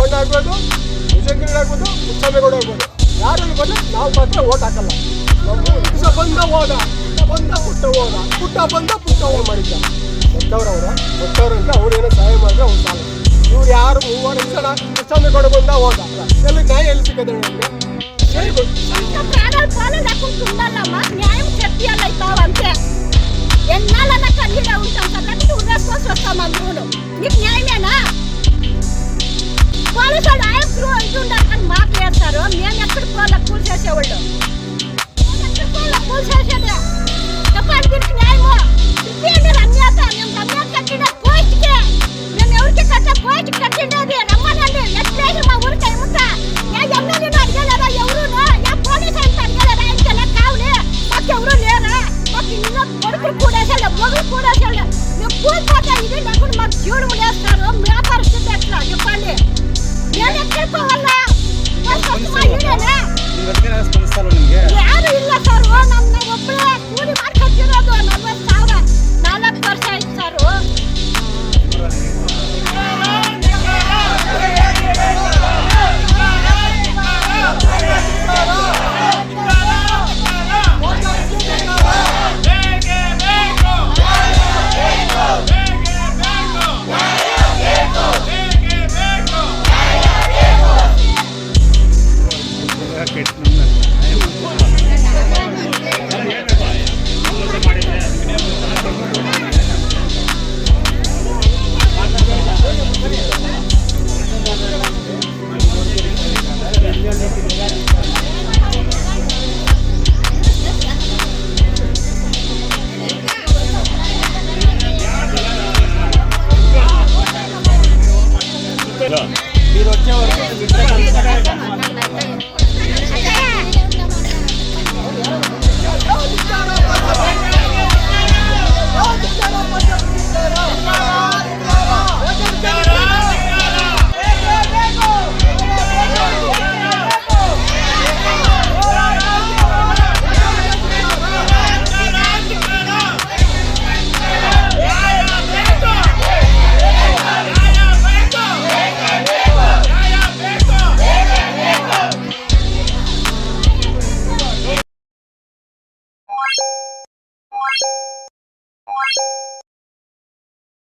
ರೇವಣ್ಣ ಆಗ್ಬೋದು, ವಿಜಯಗಿರಿ ಆಗ್ಬೋದು, ಮುತ್ತಮ್ಮೇಗೌಡ ಆಗ್ಬೋದು, ಯಾರಲ್ಲಿ ಬಂದ್ರೆ ನಾವು ಮಾತ್ರ ಓಟ್ ಹಾಕಲ್ಲ. ನಾವು ಇಸ ಬಂದ ಹೋದ, ಬಂದ ಪುಟ್ಟ ಹೋದ, ಪುಟ್ಟ ಬಂದ ಪುಟ್ಟ ಹೋದ ಮಾಡಿದ್ದ. ಗೊತ್ತವ್ರಂತ ಅವ್ರೇನೋ ಸಹಾಯ ಮಾಡಿದ್ರೆ ಅವ್ರು ಸಾಲ. ಇವ್ರು ಯಾರು 3 ಜನ ಮುತ್ತಮ್ಮೇಗೌಡ ಬಂದ ಹೋದ, ಎಲ್ಲಿ ನ್ಯಾಯ ಎಲ್ಲಿ ಸಿಗದೆ ನಮಗೆ? న్యాయం చెప్పాలంటే ఎన్నాళ్ళ కలిగిన ఉంటాం కాబట్టి ఉండేసుకోవచ్చు వస్తాం అందరూ. నీకు న్యాయమేనా? పోలీసు వాళ్ళు ఆయన ఇది ఉండాలి కానీ మాకు వేస్తారు. మేము ఎక్కడికి పోలే కూల్ చేసేవాళ్ళు, ఎక్కడికి పోలే కూల్ చేసేదే. చెప్పండి దీనికి న్యాయము ఇప్పండి. రమ్యాక మేము రమ్యాక కట్టిన పోస్ట్కి మేము ఎవరికి కట్ట పోస్ట్ కట్టిండేది రమ్మనండి. ఎట్లేదు మా ఊరికి ఏముంటా ఏ ఎమ్మెల్యేను అడగలేదా? ఎవరును ఏ పోలీసు అయితే అడగలేదా? ఇంకెలా కావులే మాకు ఎవరు లేరా? మాకు ఇల్లు కొడుకులు కూడా మొగులు కూడా మేము కూలిపోతే ఇది లేకుండా మాకు జీవుడు వేస్తారు. మా పరిస్థితి ఎట్లా చెప్పండి? నేను ఎక్కడికి పోవాలా? ಯಾರು ಇಲ್ಲ ಸರ್. ನಮ್ಮ ಒಬ್ಬಳೇ ಕೂಲಿ ಮಾಡ್ಕೊತಿರೋದು 40,000 4 ವರ್ಷ ಆಯ್ತು ಸರ್. మీరు వచ్చే వరకు